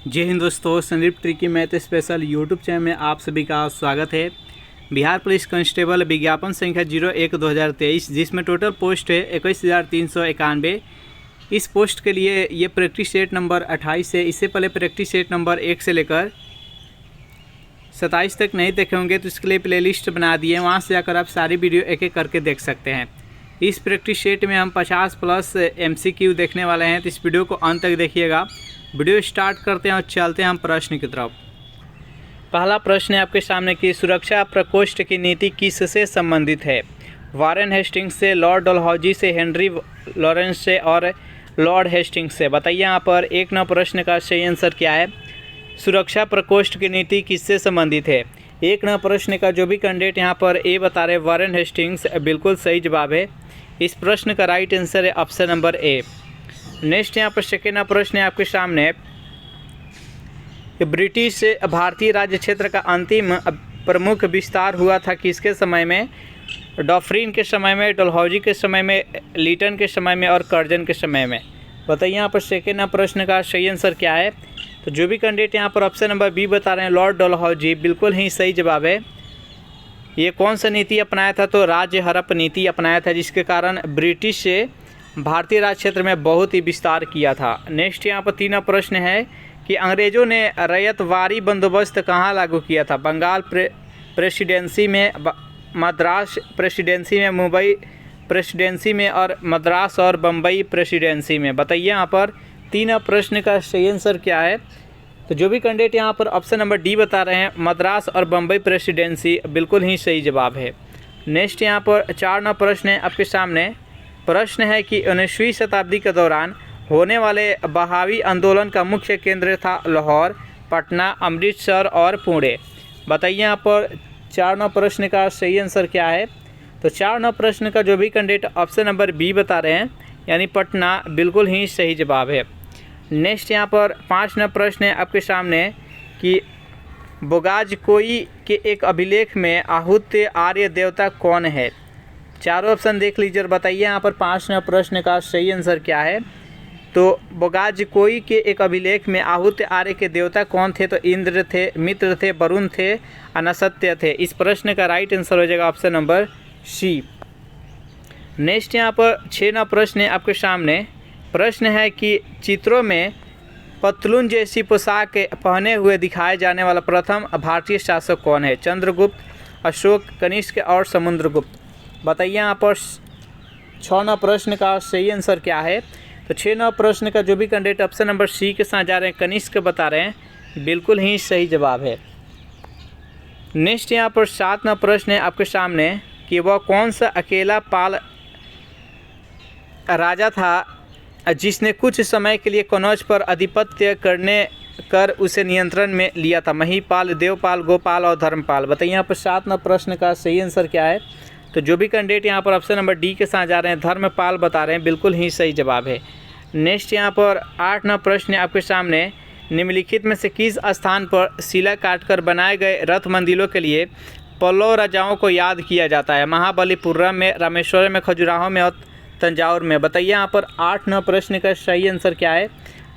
जय हिंद दोस्तों, Sandeep tricky math special YouTube channel में आप सभी का स्वागत है। बिहार पुलिस कांस्टेबल विज्ञापन संख्या 01/2023 जिसमें टोटल पोस्ट है 21,391। इस पोस्ट के लिए ये प्रैक्टिस सेट नंबर 28 है। इससे पहले प्रैक्टिस सेट नंबर 1 से लेकर 27 तक नहीं देखे होंगे तो इसके लिए प्लेलिस्ट बना दी है, वहाँ से जाकर आप सारी वीडियो एक एक करके देख सकते हैं। इस प्रैक्टिस सेट में हम 50+ MCQ देखने वाले हैं, तो इस वीडियो को अंत तक देखिएगा। वीडियो स्टार्ट करते हैं और चलते हैं हम प्रश्न की तरफ। पहला प्रश्न है आपके सामने कि सुरक्षा प्रकोष्ठ की नीति किससे संबंधित है? वारेन हेस्टिंग्स से, लॉर्ड डलहौजी से, हेनरी लॉरेंस से और लॉर्ड हेस्टिंग्स से। बताइए यहाँ पर 1 नंबर प्रश्न का सही आंसर क्या है। सुरक्षा प्रकोष्ठ की नीति किससे संबंधित है? 1 नंबर प्रश्न का जो भी कैंडिडेट यहाँ पर ए बता रहे वारेन हेस्टिंग्स, बिल्कुल सही जवाब है। इस प्रश्न का राइट आंसर है ऑप्शन नंबर ए। नेक्स्ट यहाँ पर सेकेंड प्रश्न है आपके सामने कि ब्रिटिश भारतीय राज्य क्षेत्र का अंतिम प्रमुख विस्तार हुआ था किसके समय में? डॉफ्रिन के समय में, डलहौजी के समय में, लीटन के समय में और कर्जन के समय में। बताइए यहाँ पर सेकेंड प्रश्न का सही आंसर क्या है। तो जो भी कैंडिडेट यहाँ पर ऑप्शन नंबर बी बता रहे हैं लॉर्ड डलहौजी, बिल्कुल ही सही जवाब है। ये कौन सा नीति अपनाया था? तो राज्य हड़प नीति अपनाया था, जिसके कारण ब्रिटिश से भारतीय राज्य क्षेत्र में बहुत ही विस्तार किया था। नेक्स्ट यहाँ पर 3 प्रश्न है कि अंग्रेज़ों ने रैयतवारी बंदोबस्त कहाँ लागू किया था? बंगाल प्रेसिडेंसी में, मद्रास प्रेसिडेंसी में, मुंबई प्रेसिडेंसी में और मद्रास और बम्बई प्रेसिडेंसी में। बताइए यहाँ पर 3 प्रश्न का सही आंसर क्या है। तो जो भी कैंडिडेट यहाँ पर ऑप्शन नंबर डी बता रहे हैं मद्रास और बम्बई प्रेसिडेंसी, बिल्कुल ही सही जवाब है। नेक्स्ट यहाँ पर 4 प्रश्न है आपके सामने। प्रश्न है कि 19वीं शताब्दी के दौरान होने वाले बहावी आंदोलन का मुख्य केंद्र था लाहौर, पटना, अमृतसर और पुणे। बताइए यहाँ पर 4 प्रश्न का सही आंसर क्या है। तो 4 प्रश्न का जो भी कैंडिडेट ऑप्शन नंबर बी बता रहे हैं यानी पटना, बिल्कुल ही सही जवाब है। नेक्स्ट यहाँ पर 5 प्रश्न है आपके सामने कि बोगाजकोई के एक अभिलेख में आहूत आर्य देवता कौन है? चारों ऑप्शन देख लीजिए और बताइए यहाँ पर 5 प्रश्न का सही आंसर क्या है। तो बोगाजकोई के एक अभिलेख में आहूत आर्य के देवता कौन थे? तो इंद्र थे, मित्र थे, वरुण थे, अनसत्य थे। इस प्रश्न का राइट आंसर हो जाएगा ऑप्शन नंबर सी। नेक्स्ट यहाँ पर 6 प्रश्न है आपके सामने। प्रश्न है कि चित्रों में पतलून जैसी पोशाक पहने हुए दिखाए जाने वाला प्रथम भारतीय शासक कौन है? चंद्रगुप्त, अशोक, कनिष्क और समुद्रगुप्त। बताइए यहाँ पर 6 प्रश्न का सही आंसर क्या है। तो 6 प्रश्न का जो भी कैंडिडेट ऑप्शन नंबर सी के साथ जा रहे हैं कनिष्क बता रहे हैं, बिल्कुल ही सही जवाब है। नेक्स्ट यहाँ पर 7 प्रश्न है आपके सामने कि वह कौन सा अकेला पाल राजा था जिसने कुछ समय के लिए कनौज पर आधिपत्य कर उसे नियंत्रण में लिया था? महीपाल, देवपाल, गोपाल और धर्मपाल। बताइए यहाँ पर 7 प्रश्न का सही आंसर क्या है। तो जो भी कैंडिडेट यहाँ पर ऑप्शन नंबर डी के साथ जा रहे हैं धर्मपाल बता रहे हैं, बिल्कुल ही सही जवाब है। नेक्स्ट यहाँ पर 8 प्रश्न है आपके सामने। निम्नलिखित में से किस स्थान पर शिला काटकर बनाए गए रथ मंदिरों के लिए पल्लव राजाओं को याद किया जाता है? महाबलीपुरम में, रामेश्वरम में, खजुराहो में और तंजावुर में। बताइए यहाँ पर 8 प्रश्न का सही आंसर क्या है।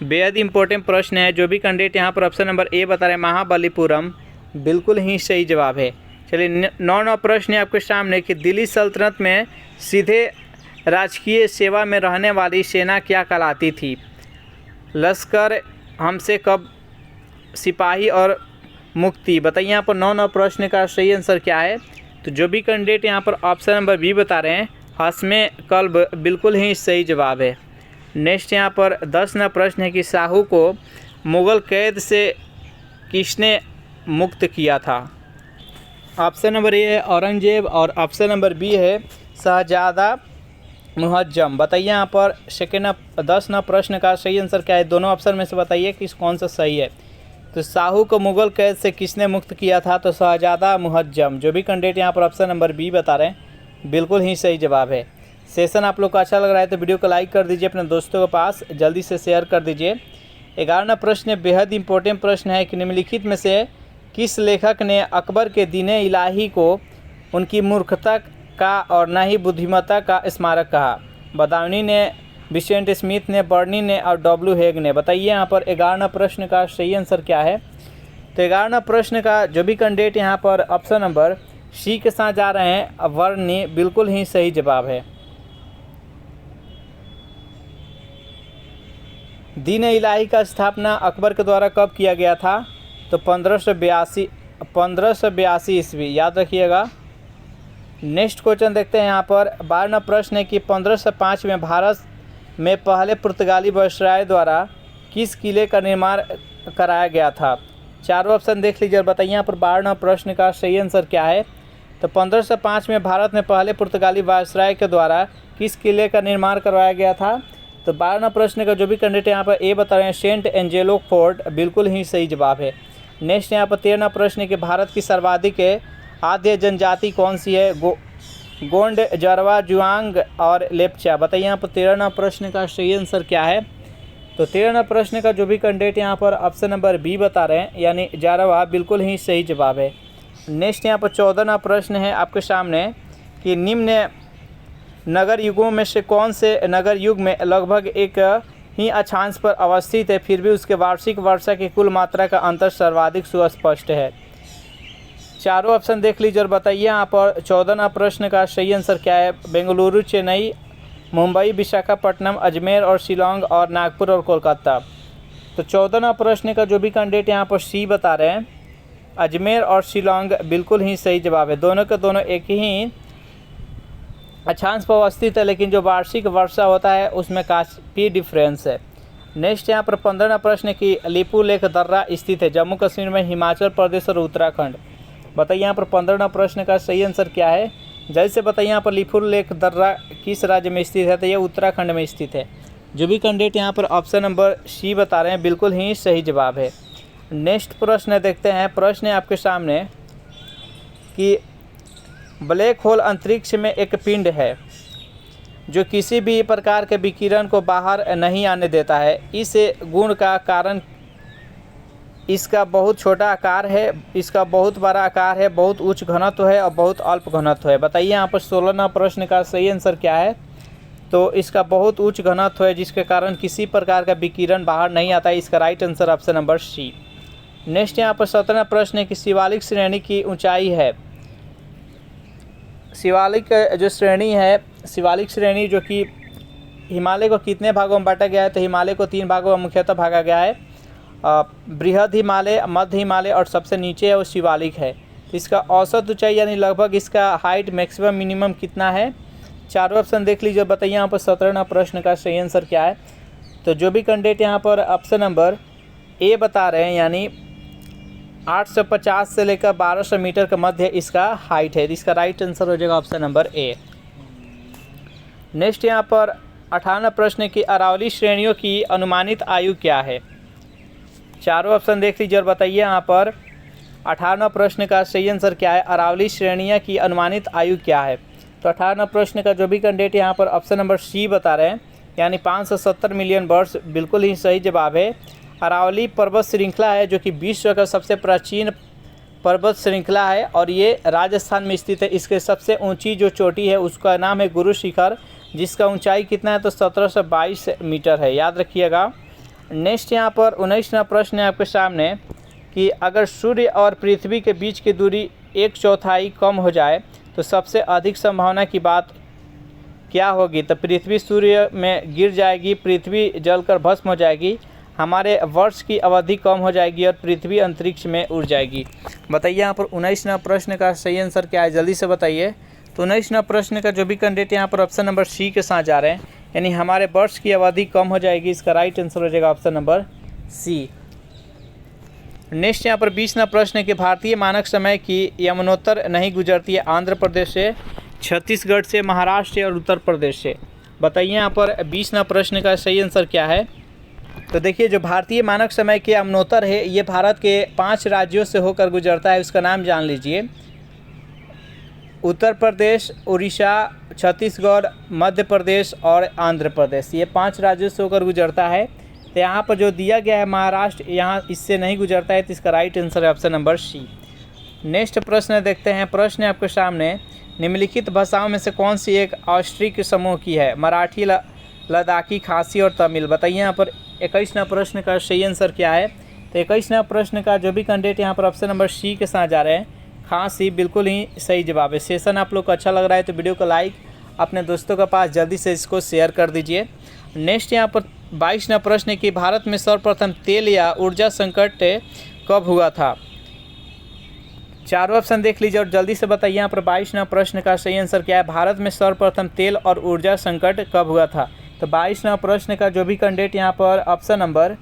बेहद इंपॉर्टेंट प्रश्न है। जो भी कैंडिडेट यहाँ पर ऑप्शन नंबर ए बता रहे हैं महाबलीपुरम, बिल्कुल ही सही जवाब है। चलिए 9 प्रश्न है आपके सामने कि दिल्ली सल्तनत में सीधे राजकीय सेवा में रहने वाली सेना क्या कहलाती थी? लश्कर, हमसे कब, सिपाही और मुक्ति। बताइए यहाँ पर 9 प्रश्न का सही आंसर क्या है। तो जो भी कैंडिडेट यहाँ पर ऑप्शन नंबर बी बता रहे हैं हस्मे कल्ब, बिल्कुल ही सही जवाब है। नेक्स्ट यहाँ पर 10 प्रश्न है कि शाहू को मुग़ल कैद से किसने मुक्त किया था? ऑप्शन नंबर ए है औरंगजेब और ऑप्शन नंबर बी है शहजादा मुहज्जम। बताइए यहाँ पर 10 प्रश्न का सही आंसर क्या है। दोनों ऑप्शन में से बताइए कि कौन सा सही है। तो शाहू को मुग़ल कैद से किसने मुक्त किया था? तो शहजादा मुहज्जम। जो भी कैंडिडेट यहाँ पर ऑप्शन नंबर बी बता रहे हैं, बिल्कुल ही सही जवाब है। सेशन आप लोग को अच्छा लग रहा है तो वीडियो को लाइक कर दीजिए, अपने दोस्तों के पास जल्दी से शेयर कर दीजिए। 11 प्रश्न बेहद इंपॉर्टेंट प्रश्न है कि निम्नलिखित में से किस लेखक ने अकबर के दीने इलाही को उनकी मूर्खता का और न ही बुद्धिमत्ता का स्मारक कहा? बदायूनी ने विसेंट स्मिथ ने, बर्नी ने और डब्ल्यू हेग ने। बताइए यहाँ पर 11वां प्रश्न का सही आंसर क्या है। तो 11वां प्रश्न का जो भी कैंडिडेट यहाँ पर ऑप्शन नंबर सी के साथ जा रहे हैं, बर्नी बिल्कुल ही सही जवाब है। दीन इलाही का स्थापना अकबर के द्वारा कब किया गया था। तो 1582 ईस्वी, याद रखिएगा। नेक्स्ट क्वेश्चन देखते हैं यहाँ पर 12वां प्रश्न है कि 1505 में भारत में पहले पुर्तगाली वायसराय द्वारा किस किले का निर्माण कराया गया था। चारों ऑप्शन देख लीजिए और बताइए यहाँ पर 12वां प्रश्न का सही आंसर क्या है। तो 1505 में भारत में पहले पुर्तगाली वायसराय के द्वारा किस किले का निर्माण करवाया गया था। तो 12वां प्रश्न का जो भी कैंडिडेट यहाँ पर ए बता रहे हैं, सेंट एंजेलो फोर्ट बिल्कुल ही सही जवाब है। नेक्स्ट यहाँ पर 13वां प्रश्न है कि भारत की सर्वाधिक आद्य जनजाति कौन सी है। गोंड, जरवा, जुआंग और लेप्चा। बताइए यहाँ पर 13वां प्रश्न का सही आंसर क्या है। तो 13वां प्रश्न का जो भी कैंडिडेट यहाँ पर ऑप्शन नंबर बी बता रहे हैं, यानी जारवा बिल्कुल ही सही जवाब है। नेक्स्ट यहाँ पर 14वां प्रश्न है आपके सामने कि निम्न नगर युगों में से कौन से नगर युग में लगभग एक ही अक्षांश पर अवस्थित है, फिर भी उसके वार्षिक वर्षा की कुल मात्रा का अंतर सर्वाधिक सुस्पष्ट है। चारों ऑप्शन देख लीजिए और बताइए यहाँ पर 14वां प्रश्न का सही आंसर क्या है। बेंगलुरु, चेन्नई, मुंबई, विशाखापट्टनम, अजमेर और शिलोंग और नागपुर और कोलकाता। तो 14वां प्रश्न का जो भी कैंडिडेट यहाँ पर सी बता रहे हैं, अजमेर और शिलोंग बिल्कुल ही सही जवाब है। दोनों के दोनों एक ही अक्षांश पर अवस्थित है, लेकिन जो वार्षिक वर्षा होता है उसमें काफ़ी डिफरेंस है। नेक्स्ट यहाँ पर 15वां प्रश्न की लिपू लेक दर्रा स्थित है जम्मू कश्मीर में, हिमाचल प्रदेश और उत्तराखंड। बताइए यहाँ पर 15वां प्रश्न का सही आंसर क्या है। जैसे बताइए यहाँ पर लिपू लेक दर्रा किस राज्य में स्थित है। तो ये उत्तराखंड में स्थित है। जो भी कैंडिडेट यहाँ पर ऑप्शन नंबर सी बता रहे हैं बिल्कुल ही सही जवाब है। नेक्स्ट प्रश्न देखते हैं। प्रश्न है आपके सामने कि ब्लैक होल अंतरिक्ष में एक पिंड है जो किसी भी प्रकार के विकिरण को बाहर नहीं आने देता है। इस गुण का कारण इसका बहुत छोटा आकार है, इसका बहुत बड़ा आकार है, बहुत उच्च घनत्व है और बहुत अल्प घनत्व है। बताइए यहाँ पर 16वां प्रश्न का सही आंसर क्या है। तो इसका बहुत उच्च घनत्व है जिसके कारण किसी प्रकार का विकिरण बाहर नहीं आता है। इसका right answer option number C. Next यहाँ पर 17वां प्रश्न है कि शिवालिक श्रेणी की ऊंचाई है। शिवालिक जो श्रेणी है, शिवालिक श्रेणी जो कि हिमालय को कितने भागों में बांटा गया है। तो हिमालय को 3 भागों में मुख्यतः भागा गया है। बृहद हिमालय, मध्य हिमालय और सबसे नीचे है वो शिवालिक है। तो इसका औसत ऊंचाई यानी लगभग इसका हाइट मैक्सिमम मिनिमम कितना है। चारों ऑप्शन देख लीजिए, बताइए यहाँ पर 17वां प्रश्न का सही आंसर क्या है। तो जो भी कैंडिडेट यहाँ पर ऑप्शन नंबर ए बता रहे हैं, यानी 850 से लेकर 1200 मीटर के मध्य इसका हाइट है। इसका राइट आंसर हो जाएगा ऑप्शन नंबर ए। नेक्स्ट यहाँ पर 58वां प्रश्न की अरावली श्रेणियों की अनुमानित आयु क्या है। चारों ऑप्शन देख लीजिए और बताइए यहाँ पर 58वां प्रश्न का सही आंसर क्या है। अरावली श्रेणियाँ की अनुमानित आयु क्या है। तो 58वां प्रश्न का जो भी कैंडिडेट यहाँ पर ऑप्शन नंबर सी बता रहे हैं, यानी 570 मिलियन वर्ष बिल्कुल ही सही जवाब है। अरावली पर्वत श्रृंखला है जो कि विश्व का सबसे प्राचीन पर्वत श्रृंखला है और ये राजस्थान में स्थित है। इसके सबसे ऊंची जो चोटी है उसका नाम है गुरु शिखर, जिसका ऊंचाई कितना है तो 1722 मीटर है, याद रखिएगा। नेक्स्ट यहाँ पर 19वां प्रश्न है आपके सामने कि अगर सूर्य और पृथ्वी के बीच की दूरी 1/4 कम हो जाए तो सबसे अधिक संभावना की बात क्या होगी। तो पृथ्वी सूर्य में गिर जाएगी, पृथ्वी जलकर भस्म हो जाएगी, हमारे वर्ष की अवधि कम हो जाएगी और पृथ्वी अंतरिक्ष में उड़ जाएगी। बताइए यहाँ पर 19वां प्रश्न का सही आंसर क्या है, जल्दी से बताइए। तो 19वां प्रश्न का जो भी कैंडिडेट यहाँ पर ऑप्शन नंबर सी के साथ जा रहे हैं, यानी हमारे वर्ष की अवधि कम हो जाएगी। इसका राइट आंसर हो जाएगा ऑप्शन नंबर सी। नेक्स्ट यहाँ पर 20वां प्रश्न है कि भारतीय मानक समय की यमुनोत्तर नहीं गुजरती है आंध्र प्रदेश से, छत्तीसगढ़ से, महाराष्ट्र और उत्तर प्रदेश से। बताइए यहाँ पर 20वां प्रश्न का सही आंसर क्या है। तो देखिए, जो भारतीय मानक समय के यमुनोत्तर है ये भारत के 5 राज्यों से होकर गुजरता है। उसका नाम जान लीजिए। उत्तर प्रदेश, उड़ीसा, छत्तीसगढ़, मध्य प्रदेश और आंध्र प्रदेश, ये 5 राज्यों से होकर गुजरता है। तो यहाँ पर जो दिया गया है महाराष्ट्र, यहाँ इससे नहीं गुजरता है। तो इसका राइट आंसर है ऑप्शन नंबर सी। नेक्स्ट प्रश्न देखते हैं। प्रश्न आपके सामने, निम्नलिखित भाषाओं में से कौन सी एक ऑस्ट्रिक समूह की है। मराठी, लद्दाखी, खासी और तमिल। बताइए यहाँ पर 21वां प्रश्न का सही आंसर क्या है। तो 21वां प्रश्न का जो भी कैंडिडेट यहाँ पर ऑप्शन नंबर सी के साथ जा रहे हैं, खासी, बिल्कुल ही सही जवाब है। सेशन आप लोग को अच्छा लग रहा है तो वीडियो को लाइक, अपने दोस्तों के पास जल्दी से इसको शेयर कर दीजिए। नेक्स्ट यहाँ पर 22वां प्रश्न है कि भारत में सर्वप्रथम तेल या ऊर्जा संकट कब हुआ था। चारों ऑप्शन देख लीजिए और जल्दी से बताइए यहाँ पर 22वां प्रश्न का सही आंसर क्या है। भारत में सर्वप्रथम तेल और ऊर्जा संकट कब हुआ था। तो 22वां प्रश्न का जो भी कैंडिडेट यहाँ पर ऑप्शन नंबर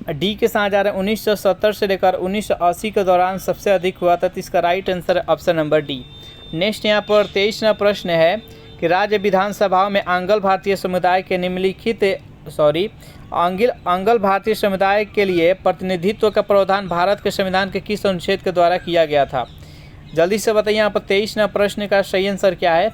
डी के साथ जा रहे हैं, 1970 से लेकर 1980 के दौरान सबसे अधिक हुआ था। तो इसका राइट आंसर है ऑप्शन नंबर डी। नेक्स्ट यहाँ पर 23वां प्रश्न है कि राज्य विधानसभाओं में आंग्ल भारतीय समुदाय के निम्नलिखित आंग्ल भारतीय समुदाय के लिए प्रतिनिधित्व का प्रावधान भारत के संविधान के किस अनुच्छेद के द्वारा किया गया था। जल्दी से बताइए यहाँ पर 23वां प्रश्न का सही आंसर क्या है।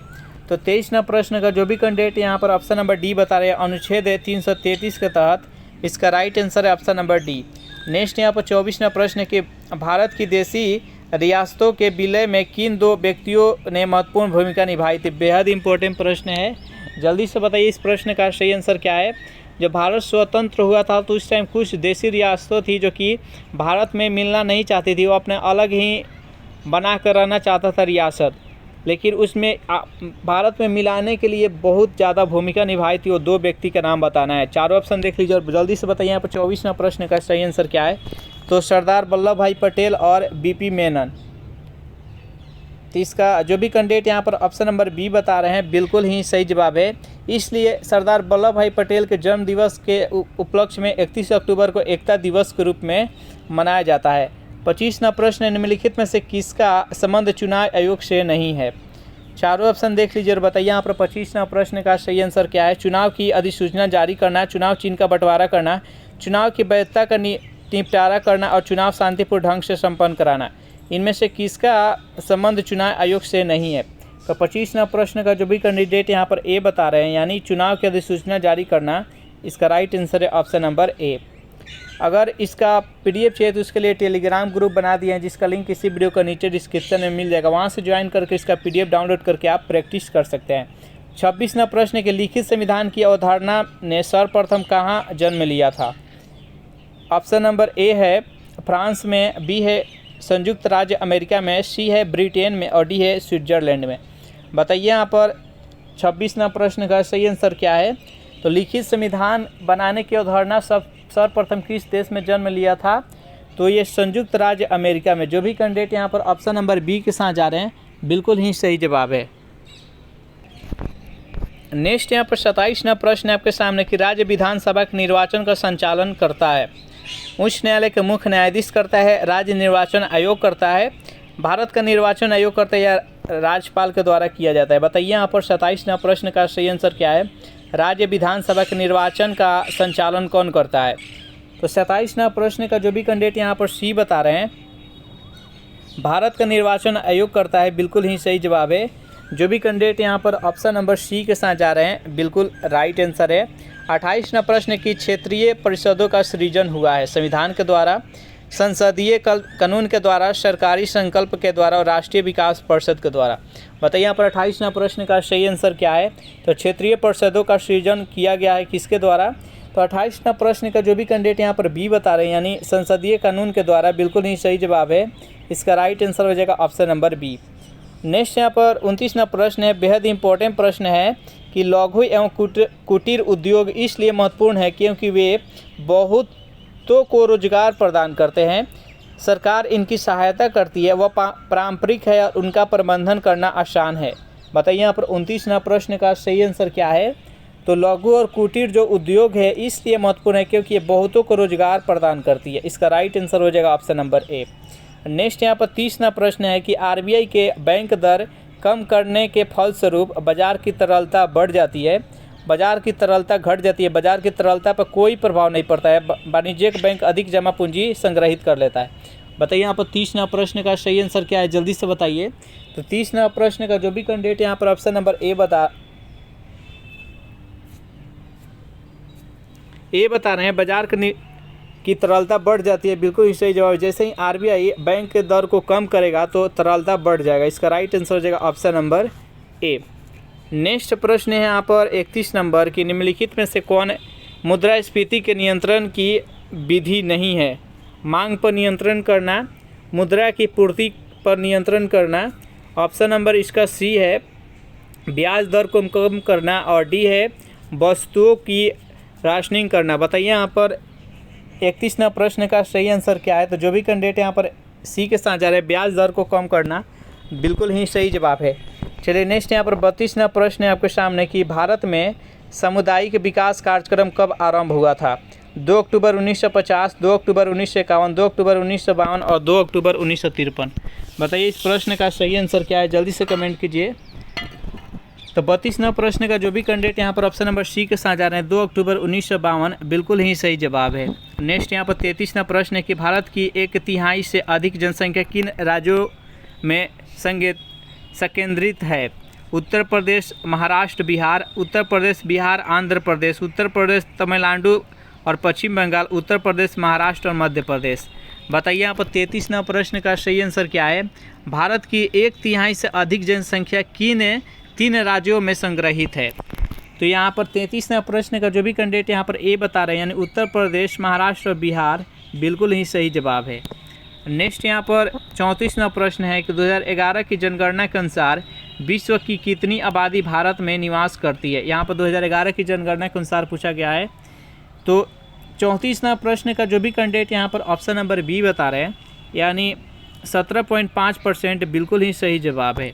तो 23वां प्रश्न का जो भी कैंडिडेट यहाँ पर ऑप्शन नंबर डी बता रहे हैं, अनुच्छेद 333 के तहत इसका राइट आंसर है ऑप्शन नंबर डी। नेक्स्ट यहाँ पर 24वां प्रश्न है कि भारत की देशी रियासतों के विलय में किन दो व्यक्तियों ने महत्वपूर्ण भूमिका निभाई थी। बेहद इंपॉर्टेंट प्रश्न है, जल्दी से बताइए इस प्रश्न का सही आंसर क्या है। जब भारत स्वतंत्र हुआ था तो उस टाइम कुछ देशी रियासतों थी जो कि भारत में मिलना नहीं चाहती थी, वो अपने अलग ही बना कर रहना चाहता था रियासत, लेकिन उसमें भारत में मिलाने के लिए बहुत ज़्यादा भूमिका निभाई थी। वो दो व्यक्ति का नाम बताना है। चारों ऑप्शन देख लीजिए और जल्दी से बताइए यहाँ पर 24वां प्रश्न का सही आंसर क्या है। तो सरदार वल्लभ भाई पटेल और बीपी मेनन। तो इसका जो भी कैंडिडेट यहाँ पर ऑप्शन नंबर बी बता रहे हैं, बिल्कुल ही सही जवाब है। इसलिए सरदार वल्लभ भाई पटेल के जन्म दिवस के उपलक्ष्य में 31 अक्टूबर को एकता दिवस के रूप में मनाया जाता है। 25वां प्रश्न, निम्नलिखित में से किसका संबंध चुनाव आयोग से नहीं है। चारों ऑप्शन देख लीजिए और बताइए यहाँ पर 25वां प्रश्न का सही आंसर क्या है। चुनाव की अधिसूचना जारी करना, चुनाव चिन्ह का बंटवारा करना, चुनाव की वैधता का निपटारा करना और चुनाव शांतिपूर्ण ढंग से संपन्न कराना, इनमें से किसका संबंध चुनाव आयोग से नहीं है। तो 25वां प्रश्न का जो भी कैंडिडेट यहाँ पर ए बता रहे हैं, यानी चुनाव की अधिसूचना जारी करना, इसका राइट आंसर है ऑप्शन नंबर ए। अगर इसका पीडीएफ चाहिए तो उसके लिए टेलीग्राम ग्रुप बना दिए हैं, जिसका लिंक इसी वीडियो का नीचे डिस्क्रिप्शन में मिल जाएगा। वहाँ से ज्वाइन करके इसका पीडीएफ डाउनलोड करके आप प्रैक्टिस कर सकते हैं। 26वां प्रश्न के लिखित संविधान की अवधारणा ने सर्वप्रथम कहाँ जन्म लिया था। ऑप्शन नंबर ए है फ्रांस में, बी है संयुक्त राज्य अमेरिका में, सी है ब्रिटेन में और डी है स्विट्जरलैंड में। बताइए यहाँ पर 26वां प्रश्न का सही आंसर क्या है। तो लिखित संविधान बनाने की अवधारणा सर्वप्रथम किस देश में जन्म लिया था। तो ये संयुक्त राज्य अमेरिका में। जो भी कैंडिडेट यहाँ पर ऑप्शन नंबर बी के साथ जा रहे हैं, बिल्कुल ही सही जवाब है। नेक्स्ट यहाँ पर 27वां प्रश्न है आपके सामने कि राज्य विधानसभा के निर्वाचन का संचालन करता है। उच्च न्यायालय के मुख्य न्यायाधीश करता है, राज्य निर्वाचन आयोग करता है, भारत का निर्वाचन आयोग करता है या राज्यपाल के द्वारा किया जाता है। बताइए यहाँ पर 27वां प्रश्न का सही आंसर क्या है। राज्य विधानसभा के निर्वाचन का संचालन कौन करता है। तो 27वां प्रश्न का जो भी कैंडिडेट यहाँ पर सी बता रहे हैं, भारत का निर्वाचन आयोग करता है, बिल्कुल ही सही जवाब है। जो भी कैंडिडेट यहाँ पर ऑप्शन नंबर सी के साथ जा रहे हैं, बिल्कुल राइट आंसर है। 28वां प्रश्न की क्षेत्रीय परिषदों का सृजन हुआ है संविधान के द्वारा, संसदीय कानून के द्वारा, सरकारी संकल्प के द्वारा और राष्ट्रीय विकास परिषद के द्वारा। बताइए यहाँ पर 28वां प्रश्न का सही आंसर क्या है। तो क्षेत्रीय परिषदों का सृजन किया गया है किसके द्वारा। तो 28वां प्रश्न का जो भी कैंडिडेट यहाँ पर बी बता रहे हैं, यानी संसदीय कानून के द्वारा, बिल्कुल ही सही जवाब है। इसका राइट आंसर हो जाएगा ऑप्शन नंबर बी। नेक्स्ट यहाँ पर 29वां प्रश्न है, बेहद इंपॉर्टेंट प्रश्न है कि लघु एवं कुटीर उद्योग इसलिए महत्वपूर्ण है क्योंकि वे बहुतों को रोजगार प्रदान करते हैं, सरकार इनकी सहायता करती है, वह पारंपरिक है और उनका प्रबंधन करना आसान है। बताइए यहाँ पर 29वां प्रश्न का सही आंसर क्या है। तो लघु और कुटीर जो उद्योग है इसलिए महत्वपूर्ण है क्योंकि ये बहुतों को रोजगार प्रदान करती है। इसका राइट आंसर हो जाएगा ऑप्शन नंबर ए। नेक्स्ट यहाँ पर 30वां प्रश्न है कि आरबीआई के बैंक दर कम करने के फलस्वरूप बाजार की तरलता बढ़ जाती है, बाजार की तरलता घट जाती है, बाजार की तरलता पर कोई प्रभाव नहीं पड़ता है, वाणिज्यिक बैंक अधिक जमा पूंजी संग्रहित कर लेता है। बताइए यहाँ पर 30वां प्रश्न का सही आंसर क्या है, जल्दी से बताइए। तो 30वां प्रश्न का जो भी कैंडिडेट यहाँ पर ऑप्शन नंबर ए बता रहे हैं, बाजार की तरलता बढ़ जाती है, बिल्कुल ही सही जवाब। जैसे ही आरबीआई बैंक के दर को कम करेगा तो तरलता बढ़ जाएगा। इसका राइट आंसर हो जाएगा ऑप्शन नंबर ए। नेक्स्ट प्रश्न है यहाँ पर 31 नंबर की, निम्नलिखित में से कौन मुद्रास्फीति के नियंत्रण की विधि नहीं है? मांग पर नियंत्रण करना, मुद्रा की पूर्ति पर नियंत्रण करना, ऑप्शन नंबर इसका सी है ब्याज दर को कम करना, और डी है वस्तुओं की राशनिंग करना। बताइए यहाँ पर 31वां प्रश्न का सही आंसर क्या है? तो जो भी कैंडिडेट यहाँ पर सी के साथ जा रहे हैं, ब्याज दर को कम करना बिल्कुल ही सही जवाब है। चलिए नेक्स्ट यहाँ पर 32वां प्रश्न है आपके सामने कि भारत में सामुदायिक विकास कार्यक्रम कब आरंभ हुआ था? 2 अक्टूबर 1950, 2 अक्टूबर 1951, 2 अक्टूबर 1952 और 2 अक्टूबर 1953। बताइए इस प्रश्न का सही आंसर क्या है? जल्दी से कमेंट कीजिए। तो 32वां प्रश्न का जो भी कैंडिडेट यहाँ पर ऑप्शन नंबर सी के साथ जा रहे हैं 2 अक्टूबर 1952 बिल्कुल ही सही जवाब है। नेक्स्ट यहाँ पर 33वां प्रश्न है कि भारत की 1/3 से अधिक जनसंख्या किन राज्यों में संकेंद्रित है? उत्तर प्रदेश, महाराष्ट्र, बिहार, उत्तर प्रदेश, बिहार, आंध्र प्रदेश, उत्तर प्रदेश, तमिलनाडु और पश्चिम बंगाल, उत्तर प्रदेश, महाराष्ट्र और मध्य प्रदेश। बताइए यहाँ पर 33वां प्रश्न का सही आंसर क्या है? भारत की 1/3 से अधिक जनसंख्या किन 3 राज्यों में संग्रहित है? तो यहाँ पर 33वां प्रश्न का जो भी कैंडिडेट यहाँ पर ए बता रहे हैं, यानी उत्तर प्रदेश, महाराष्ट्र और बिहार बिल्कुल ही सही जवाब है। नेक्स्ट यहाँ पर 34वां प्रश्न है कि 2011 की जनगणना के अनुसार विश्व की कितनी आबादी भारत में निवास करती है? यहाँ पर 2011 की जनगणना के अनुसार पूछा गया है। तो 34वां प्रश्न का जो भी कैंडिडेट यहाँ पर ऑप्शन नंबर बी बता रहे हैं, यानी 17.5% बिल्कुल ही सही जवाब है।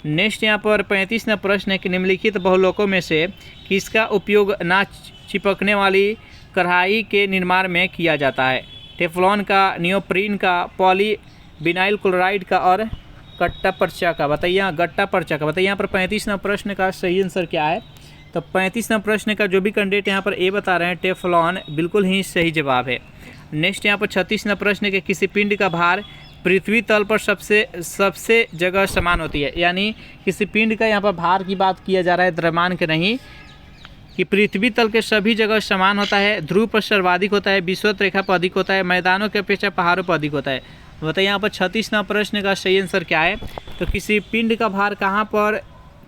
नेक्स्ट यहाँ पर 35वां प्रश्न है कि निम्नलिखित बहुलोकों में से किसका उपयोग ना चिपकने वाली कढ़ाई के निर्माण में किया जाता है? टेफ्लॉन का, नियोप्रीन का, पॉलीविनाइल क्लोराइड का और गट्टा पर्चा का। बताइए यहाँ गट्टा पर्चा का। बताइए यहाँ पर 35वां प्रश्न का सही आंसर क्या है? तो 35वां प्रश्न का जो भी कैंडिडेट यहाँ पर ए बता रहे हैं टेफ्लॉन बिल्कुल ही सही जवाब है। नेक्स्ट यहाँ पर 36वां प्रश्न है कि किसी पिंड का भार पृथ्वी तल पर सबसे जगह समान होती है? यानी किसी पिंड का यहाँ पर भार की बात किया जा रहा है, द्रव्यमान के नहीं, कि पृथ्वी तल के सभी जगह समान होता है, ध्रुव पर सर्वाधिक होता है, विषुवत रेखा पर अधिक होता है, मैदानों की अपेक्षा पहाड़ों पर अधिक होता है। बताइए यहाँ पर 36वां प्रश्न का सही आंसर क्या है? तो किसी पिंड का भार कहाँ पर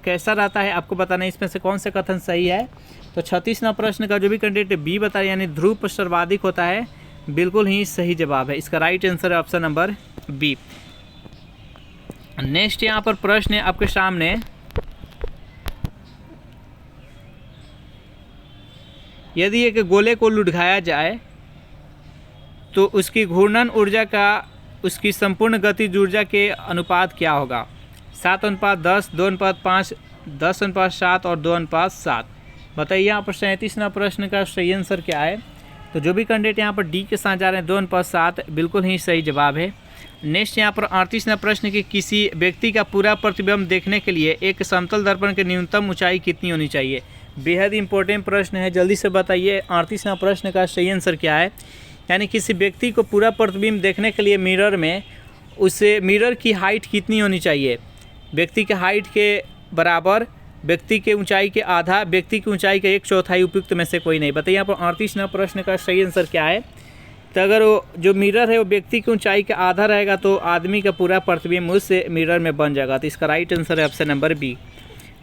कैसा रहता है आपको बताना है, इसमें से कौन सा कथन सही है? तो 36वां प्रश्न का जो भी कैंडिडेट बी बता रहे यानी ध्रुव पर सर्वाधिक होता है बिल्कुल ही सही जवाब है। इसका राइट आंसर है ऑप्शन नंबर बी। नेक्स्ट यहाँ पर प्रश्न है आपके सामने, यदि एक गोले को लुढ़काया जाए तो उसकी घूर्णन ऊर्जा का उसकी संपूर्ण गतिज ऊर्जा के अनुपात क्या होगा? 7:10, 2:5, 10:7 और 2:7। बताइए यहाँ पर 37वां प्रश्न का सही आंसर क्या है? तो जो भी कैंडिडेट यहाँ पर डी के साथ जा रहे हैं 2:7 बिल्कुल ही सही जवाब है। नेक्स्ट यहाँ पर 38वां प्रश्न कि किसी व्यक्ति का पूरा प्रतिबिंब देखने के लिए एक समतल दर्पण की न्यूनतम ऊंचाई कितनी होनी चाहिए? बेहद इंपॉर्टेंट प्रश्न है, जल्दी से बताइए 38वां प्रश्न का सही आंसर क्या है? यानी किसी व्यक्ति को पूरा प्रतिबिंब देखने के लिए मिरर में उसे मिरर की हाइट कितनी होनी चाहिए? व्यक्ति के हाइट के बराबर, व्यक्ति के ऊंचाई के आधा, व्यक्ति की ऊंचाई के 1/4 उपयुक्त में से कोई नहीं। बताइए यहाँ पर 38वां प्रश्न का सही आंसर क्या है? तो अगर वो जो मिरर है वो व्यक्ति की ऊंचाई का आधा रहेगा तो आदमी का पूरा प्रतिबिंब उससे मिरर में बन जाएगा। तो इसका राइट आंसर है ऑप्शन नंबर बी।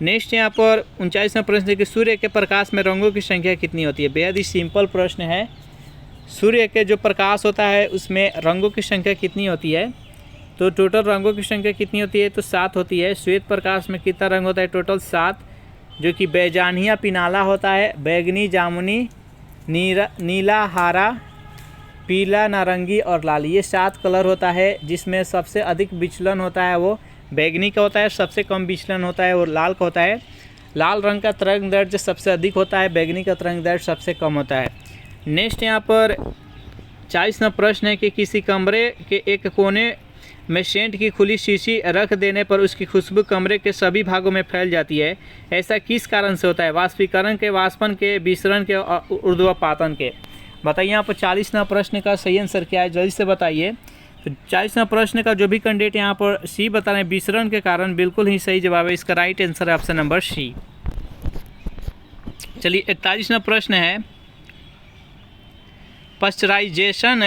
नेक्स्ट यहाँ पर 39वां प्रश्न है कि सूर्य के प्रकाश में रंगों की संख्या कितनी होती है? बेहद ही सिंपल प्रश्न है। सूर्य के जो प्रकाश होता है उसमें रंगों की संख्या कितनी होती है? तो टोटल रंगों की संख्या कितनी होती है? तो 7 होती है। श्वेत प्रकाश में कितना रंग होता है? टोटल 7, जो कि बैजानिया पिनाला होता है, बैगनी, जामुनी, नीला, हरा, पीला, नारंगी और लाल, ये 7 कलर होता है। जिसमें सबसे अधिक विचलन होता है वो बैगनी का होता है, सबसे कम विचलन होता है वो लाल का होता है। लाल रंग का तरंग दैर्ध्य सबसे अधिक होता है, बैगनी का तरंग दैर्ध्य सबसे कम होता है। नेक्स्ट यहाँ पर 40वां प्रश्न है कि किसी कमरे के एक कोने में सेंट की खुली शीशी रख देने पर उसकी खुशबू कमरे के सभी भागों में फैल जाती है, ऐसा किस कारण से होता है? वाष्पीकरण के, वाष्पन के, विसरण के और ऊर्ध्वपातन के। बताइए यहाँ पर 40वां प्रश्न का सही आंसर क्या है? जल्दी से बताइए। तो 40वां प्रश्न का जो भी कैंडिडेट यहाँ पर सी बता रहे हैं विसरण के कारण बिल्कुल ही सही जवाब है। इसका राइट आंसर है ऑप्शन नंबर सी। चलिए 41वां प्रश्न है, पाश्चराइजेशन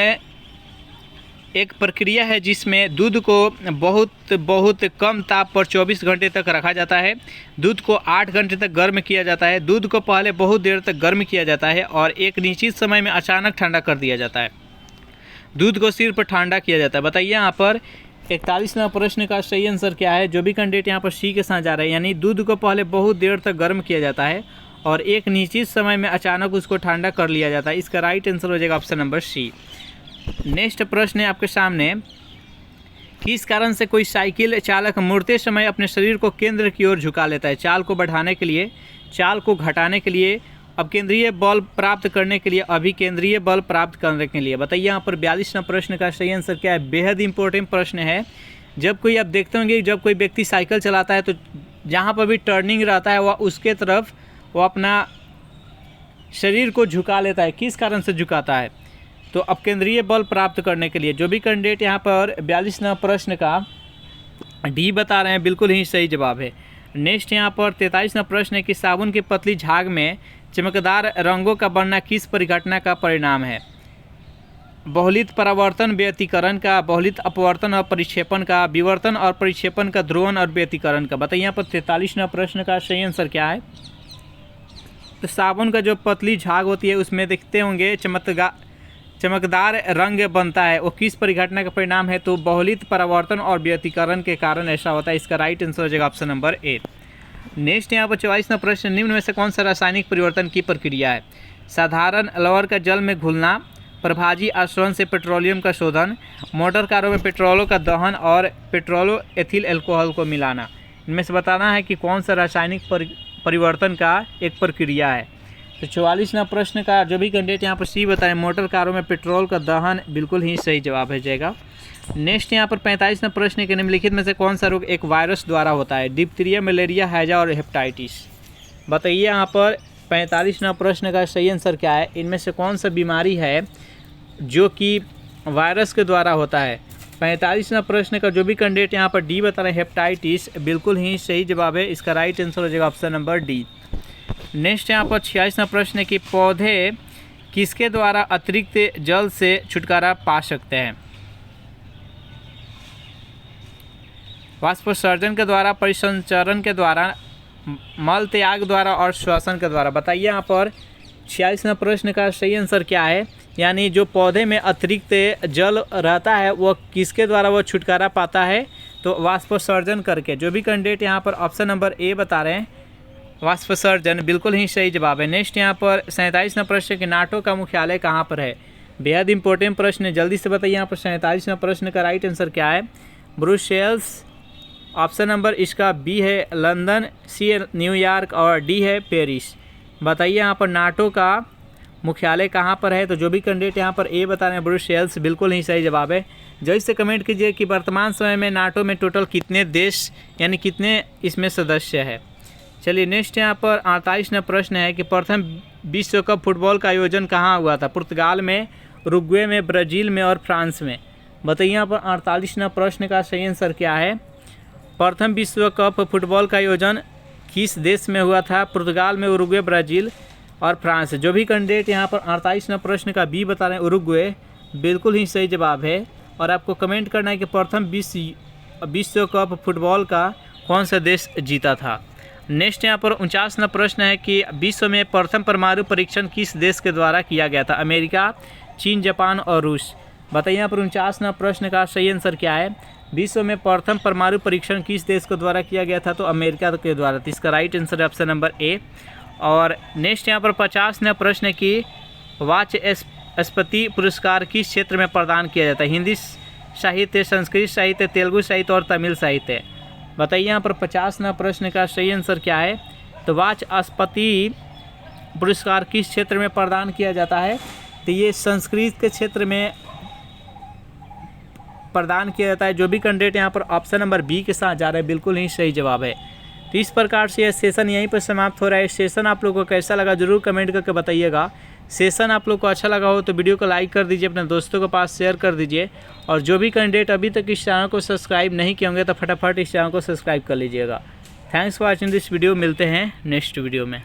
एक प्रक्रिया है जिसमें दूध को बहुत कम ताप पर 24 घंटे तक रखा जाता है। दूध को 8 घंटे तक गर्म किया जाता है। दूध को पहले बहुत देर तक गर्म किया जाता है और एक निश्चित समय में अचानक ठंडा कर दिया जाता है। दूध को सिर्फ ठंडा किया जाता है। बताइए यहाँ पर 41वां प्रश्न का सही आंसर क्या है। जो भी कैंडिडेट यहाँ पर सी के साथ जा रहे हैं, यानी दूध को पहले बहुत देर तक गर्म किया जाता है और एक निश्चित समय में अचानक उसको ठंडा कर लिया जाता है। इसका राइट आंसर हो जाएगा ऑप्शन नंबर सी। नेक्स्ट प्रश्न है आपके सामने, किस कारण से कोई साइकिल चालक मुड़ते समय अपने शरीर को केंद्र की ओर झुका लेता है? चाल को बढ़ाने के लिए, चाल को घटाने के लिए, अपकेंद्रीय बल प्राप्त करने के लिए, अभिकेंद्रीय बल प्राप्त करने के लिए। बताइए यहाँ पर 42वां प्रश्न का सही आंसर क्या है। बेहद इंपॉर्टेंट प्रश्न है। जब कोई आप देखते होंगे, जब कोई व्यक्ति साइकिल चलाता है तो जहाँ पर भी टर्निंग रहता है वह उसके तरफ वो अपना शरीर को झुका लेता है। किस कारण से झुकाता है? तो अपकेंद्रीय बल प्राप्त करने के लिए। जो भी कैंडिडेट यहाँ पर 42वां प्रश्न का डी बता रहे हैं, बिल्कुल ही सही जवाब है। नेक्स्ट यहाँ पर 43वां प्रश्न है कि साबुन की पतली झाग में चमकदार रंगों का बनना किस परिघटना का परिणाम है? बहुलित परावर्तन व्यतिकरण का, बहुलित अपवर्तन और परिक्षेपण का, विवर्तन और परिक्षेपण का, ध्रुवण और व्यतिकरण का। बताइए यहाँ पर 43वां प्रश्न का सही आंसर क्या है। तो साबुन का जो पतली झाग होती है उसमें देखते होंगे चमकदार रंग बनता है, वो किस परिघटना का परिणाम है? तो बहुलित परावर्तन और व्यतिकरण के कारण ऐसा होता है। इसका राइट आंसर हो जाएगा ऑप्शन नंबर ए। नेक्स्ट यहाँ पर 44वां प्रश्न, निम्न में से कौन सा रासायनिक परिवर्तन की प्रक्रिया है? साधारण लवण का जल में घुलना, प्रभाजी आश्ररण से पेट्रोलियम का शोधन, मोटर कारों में पेट्रोलों का दहन और पेट्रोलो एथिल एल्कोहल को मिलाना। इनमें से बताना है कि कौन सा रासायनिक परिवर्तन का एक प्रक्रिया है। तो 44वां प्रश्न का जो भी कैंडिडेट यहाँ पर सी बताएं, मोटर कारों में पेट्रोल का दहन, बिल्कुल ही सही जवाब हो जाएगा। नेक्स्ट यहाँ पर 45वां प्रश्न के निम्नलिखित में से कौन सा रोग एक वायरस द्वारा होता है? डिप्थीरिया, मलेरिया, हैजा और हेपेटाइटिस। बताइए यहाँ पर 45वां प्रश्न का सही आंसर क्या है। इनमें से कौन सा बीमारी है जो कि वायरस के द्वारा होता है? 45वां प्रश्न का जो भी कैंडिडेट यहाँ पर डी बता रहे हैं, हेपेटाइटिस, बिल्कुल ही सही जवाब है। इसका राइट आंसर हो जाएगा ऑप्शन नंबर डी। नेक्स्ट यहाँ पर 46वां प्रश्न है कि पौधे किसके द्वारा अतिरिक्त जल से छुटकारा पा सकते हैं? वाष्पोत्सर्जन के द्वारा, परिसंचरण के द्वारा, मल त्याग द्वारा और श्वसन के द्वारा। बताइए यहाँ पर 46वां प्रश्न का सही आंसर क्या है। यानी जो पौधे में अतिरिक्त जल रहता है वो किसके द्वारा वो छुटकारा पाता है? तो वाष्पोत्सर्जन करके। जो भी कैंडिडेट यहाँ पर ऑप्शन नंबर ए बता रहे हैं, वाष्पोत्सर्जन, बिल्कुल ही सही जवाब है। नेक्स्ट यहाँ पर 47वां प्रश्न कि नाटो का मुख्यालय कहाँ पर है? बेहद इंपॉर्टेंट प्रश्न है, जल्दी से बताइए यहाँ पर 47वां प्रश्न का राइट आंसर क्या है। ब्रुसेल्स, ऑप्शन नंबर इसका बी है लंदन, सी है न्यूयॉर्क और डी है पेरिस। बताइए यहाँ पर नाटो का मुख्यालय कहाँ पर है? तो जो भी कैंडिडेट यहाँ पर ए बता रहे हैं ब्रुसेल्स, बिल्कुल ही सही जवाब है। जल्दी से कमेंट कीजिए कि वर्तमान समय में नाटो में टोटल कितने देश यानी कितने इसमें सदस्य है। चलिए नेक्स्ट यहाँ पर 48वां प्रश्न है कि प्रथम विश्व कप फुटबॉल का आयोजन कहाँ हुआ था? पुर्तगाल में, उरुग्वे में, ब्राज़ील में और फ्रांस में। बताइए यहाँ पर 48वां प्रश्न का सही आंसर क्या है। प्रथम विश्व कप फुटबॉल का आयोजन किस देश में हुआ था? पुर्तगाल में, उरुग्वे, ब्राज़ील और फ्रांस। जो भी कैंडिडेट यहाँ पर 48वां प्रश्न का बी बता रहे हैं उरुग्वे, बिल्कुल ही सही जवाब है। और आपको कमेंट करना है कि प्रथम विश्व कप फुटबॉल का कौन सा देश जीता था। नेक्स्ट यहाँ पर 49वां प्रश्न है कि विश्व में प्रथम परमाणु परीक्षण किस देश के द्वारा किया गया था? अमेरिका, चीन, जापान और रूस। बताइए यहाँ पर 49वां प्रश्न का सही आंसर क्या है। विश्व में प्रथम परमाणु परीक्षण किस देश के द्वारा किया गया था? तो अमेरिका के द्वारा। तो इसका राइट आंसर है ऑप्शन नंबर ए। और नेक्स्ट यहाँ पर 50वां प्रश्न है कि वाचस्पति पुरस्कार किस क्षेत्र में प्रदान किया जाता है? हिंदी साहित्य, संस्कृत साहित्य, तेलुगु साहित्य और तमिल साहित्य। बताइए यहाँ पर 50वां प्रश्न का सही आंसर क्या है। तो वाचस्पति पुरस्कार किस क्षेत्र में प्रदान किया जाता है? तो ये संस्कृत के क्षेत्र में प्रदान किया जाता है। जो भी कैंडिडेट यहाँ पर ऑप्शन नंबर बी के साथ जा रहे हैं, बिल्कुल ही सही जवाब है। तो इस प्रकार से यह सेशन यहीं पर समाप्त हो रहा है। सेशन आप लोगों को कैसा लगा जरूर कमेंट करके बताइएगा। सेशन आप लोग को अच्छा लगा हो तो वीडियो को लाइक कर दीजिए, अपने दोस्तों के पास शेयर कर दीजिए। और जो भी कैंडिडेट अभी तक इस चैनल को सब्सक्राइब नहीं किए होंगे तो फटाफट इस चैनल को सब्सक्राइब कर लीजिएगा। Thanks for watching this video. मिलते हैं नेक्स्ट वीडियो में।